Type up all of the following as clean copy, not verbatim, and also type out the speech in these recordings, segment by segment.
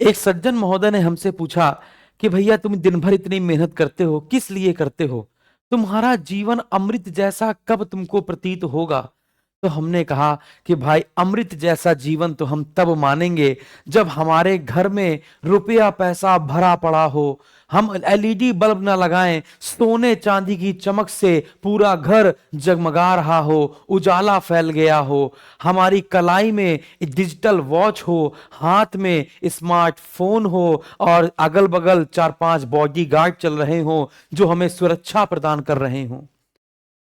एक सज्जन महोदय ने हमसे पूछा कि भैया तुम दिन भर इतनी मेहनत करते हो, किस लिए करते हो? तुम्हारा जीवन अमृत जैसा कब तुमको प्रतीत होगा? तो हमने कहा कि भाई अमृत जैसा जीवन तो हम तब मानेंगे जब हमारे घर में रुपया पैसा भरा पड़ा हो, हम एलईडी बल्ब ना लगाएं, सोने चांदी की चमक से पूरा घर जगमगा रहा हो, उजाला फैल गया हो, हमारी कलाई में डिजिटल वॉच हो, हाथ में स्मार्टफोन हो और अगल बगल 4-5 बॉडीगार्ड चल रहे हो जो हमें सुरक्षा प्रदान कर रहे हो,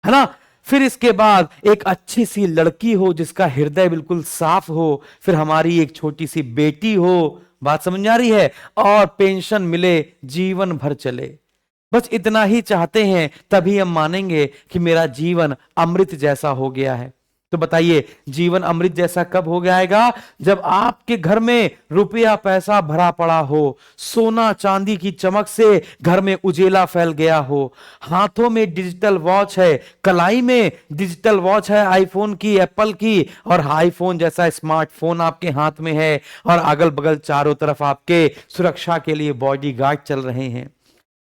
है ना? फिर इसके बाद एक अच्छी सी लड़की हो जिसका हृदय बिल्कुल साफ हो, फिर हमारी एक छोटी सी बेटी हो, बात समझ आ रही है, और पेंशन मिले, जीवन भर चले। बस इतना ही चाहते हैं, तभी हम मानेंगे कि मेरा जीवन अमृत जैसा हो गया है। तो बताइए जीवन अमृत जैसा कब हो जाएगा? जब आपके घर में रुपया पैसा भरा पड़ा हो, सोना चांदी की चमक से घर में उजेला फैल गया हो, हाथों में डिजिटल वॉच है, कलाई में डिजिटल वॉच है आईफोन की, एप्पल की, और आईफोन जैसा स्मार्टफोन आपके हाथ में है, और अगल बगल चारों तरफ आपके सुरक्षा के लिए बॉडीगार्ड चल रहे हैं।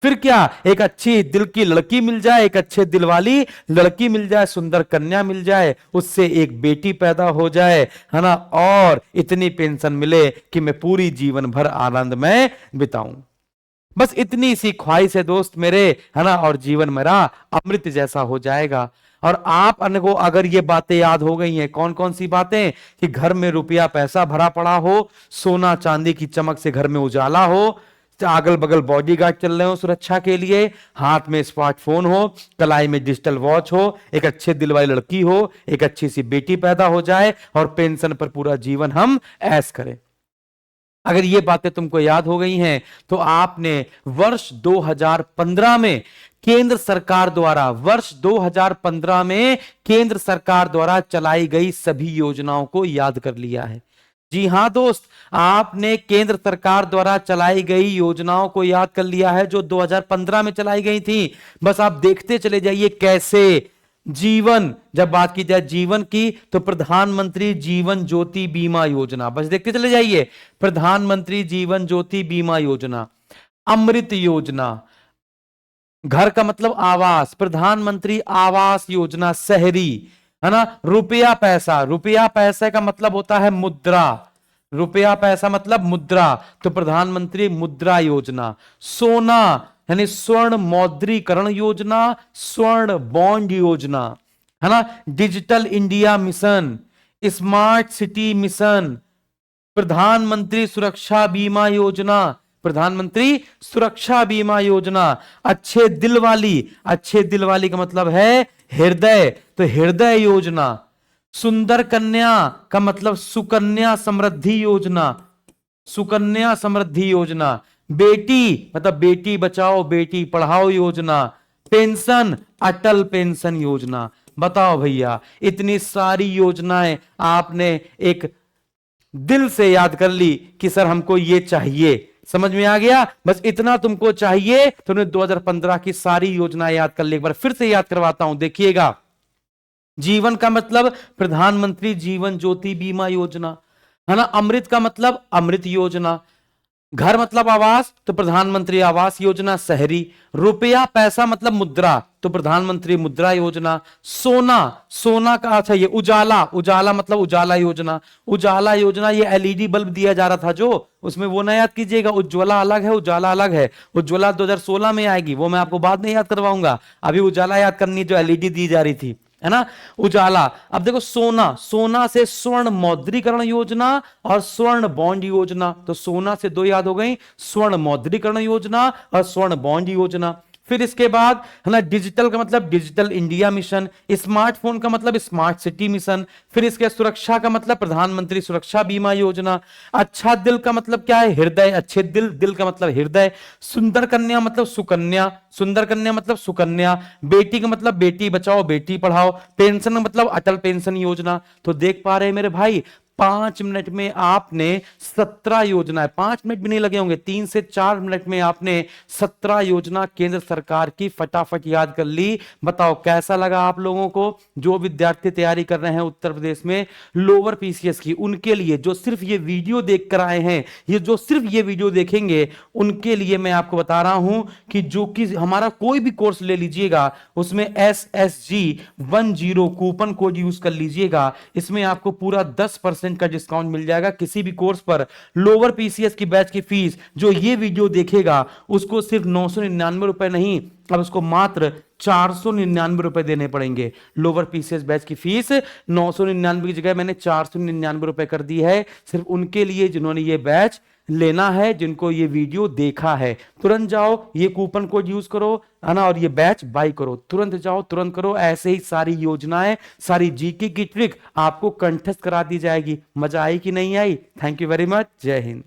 फिर क्या, एक अच्छी दिल की लड़की मिल जाए, एक अच्छे दिल वाली लड़की मिल जाए, सुंदर कन्या मिल जाए, उससे एक बेटी पैदा हो जाए, है ना, और इतनी पेंशन मिले कि मैं पूरी जीवन भर आनंद में बिताऊं। बस इतनी सी ख्वाहिश है दोस्त मेरे, है ना, और जीवन मेरा अमृत जैसा हो जाएगा। और आप को अगर ये बातें याद हो गई हैं, कौन कौन सी बातें? कि घर में रुपया पैसा भरा पड़ा हो, सोना चांदी की चमक से घर में उजाला हो, अगल बगल बॉडीगार्ड चल रहे हो सुरक्षा के लिए, हाथ में स्मार्टफोन हो, कलाई में डिजिटल वॉच हो, एक अच्छे दिल वाली लड़की हो, एक अच्छी सी बेटी पैदा हो जाए, और पेंशन पर पूरा जीवन हम ऐश करें। अगर ये बातें तुमको याद हो गई हैं तो आपने वर्ष 2015 में केंद्र सरकार द्वारा केंद्र सरकार द्वारा चलाई गई सभी योजनाओं को याद कर लिया है। जी हां दोस्त, आपने केंद्र सरकार द्वारा चलाई गई योजनाओं को याद कर लिया है जो 2015 में चलाई गई थी। बस आप देखते चले जाइए कैसे जीवन, जब बात की जाए जीवन की तो प्रधानमंत्री जीवन ज्योति बीमा योजना, बस देखते चले जाइए, प्रधानमंत्री जीवन ज्योति बीमा योजना, अमृत योजना, घर का मतलब आवास, प्रधानमंत्री आवास योजना शहरी, है ना, रुपया पैसा, रुपया पैसे का मतलब होता है मुद्रा, रुपया पैसा मतलब मुद्रा, तो प्रधानमंत्री मुद्रा योजना, सोना यानी स्वर्ण मौद्रीकरण योजना, स्वर्ण बॉन्ड योजना, है ना, digital India mission, smart city mission, प्रधानमंत्री सुरक्षा बीमा योजना, प्रधानमंत्री सुरक्षा बीमा योजना, अच्छे दिल वाली, अच्छे दिल वाली का मतलब है हृदय, तो हृदय योजना, सुंदर कन्या का मतलब सुकन्या समृद्धि योजना, सुकन्या समृद्धि योजना, बेटी मतलब बेटी बचाओ बेटी पढ़ाओ योजना, पेंशन अटल पेंशन योजना। बताओ भैया, इतनी सारी योजनाएं आपने एक दिल से याद कर ली कि सर हमको ये चाहिए, समझ में आ गया? बस इतना तुमको चाहिए, तुमने 2015 की सारी योजनाएं याद कर ली। एक बार फिर से याद करवाता हूं, देखिएगा। जीवन का मतलब प्रधानमंत्री जीवन ज्योति बीमा योजना, है ना, अमृत का मतलब अमृत योजना, घर मतलब आवास तो प्रधानमंत्री आवास योजना शहरी, रुपया पैसा मतलब मुद्रा तो प्रधानमंत्री मुद्रा योजना, सोना, सोना का अच्छा ये उजाला, उजाला मतलब उजाला योजना, उजाला योजना ये एलईडी बल्ब दिया जा रहा था जो, उसमें वो ना याद कीजिएगा, उज्ज्वला अलग है उजाला अलग है, उज्ज्वला 2016 में आएगी, वो मैं आपको बाद में याद करवाऊंगा, अभी उजाला याद करनी जो एलईडी दी जा रही थी, है ना, उजाला। अब देखो सोना, सोना से स्वर्ण मौद्रीकरण योजना और स्वर्ण बॉन्ड योजना, तो सोना से दो याद हो गई, स्वर्ण मौद्रीकरण योजना और स्वर्ण बॉन्ड योजना। फिर इसके बाद है ना, डिजिटल का मतलब डिजिटल इंडिया मिशन, स्मार्टफोन का मतलब स्मार्ट सिटी मिशन, फिर इसके सुरक्षा का मतलब प्रधानमंत्री सुरक्षा बीमा योजना, अच्छा दिल का मतलब क्या है हृदय, अच्छे दिल, दिल का मतलब हृदय, सुंदर कन्या मतलब सुकन्या, सुंदर कन्या मतलब सुकन्या, बेटी का मतलब बेटी बचाओ बेटी पढ़ाओ, पेंशन का मतलब अटल पेंशन योजना। तो देख पा रहे हैं मेरे भाई, 5 मिनट में आपने 17 योजनाएं, 5 मिनट भी नहीं लगे होंगे, 3 से 4 मिनट में आपने 17 योजना केंद्र सरकार की फटाफट याद कर ली। बताओ कैसा लगा आप लोगों को? जो विद्यार्थी तैयारी कर रहे हैं उत्तर प्रदेश में लोअर पीसीएस की, उनके लिए जो सिर्फ ये वीडियो देख कर आए हैं, ये जो सिर्फ ये वीडियो देखेंगे, उनके लिए मैं आपको बता रहा हूं कि जो कि हमारा कोई भी कोर्स ले लीजिएगा उसमें SSG10 कूपन कोड यूज कर लीजिएगा। इसमें आपको पूरा 10% का डिस्काउंट मिल जाएगा किसी भी कोर्स पर। लोअर पीसीएस की बैच की फीस जो ये वीडियो देखेगा उसको सिर्फ 999 रुपए नहीं, अब उसको मात्र 499 रुपए देने पड़ेंगे। लोअर पीसीएस बैच की फीस 999 की जगह मैंने 499 रुपए कर दी है, सिर्फ उनके लिए जिन्होंने ये बैच लेना है, जिनको ये वीडियो देखा है। तुरंत जाओ, ये कूपन कोड यूज करो, है ना, और ये बैच बाय करो। तुरंत जाओ, तुरंत करो। ऐसे ही सारी योजनाएं, सारी जीके की ट्रिक आपको कंठस्थ करा दी जाएगी। मजा आई कि नहीं आई? Thank you very much. Jai Hind.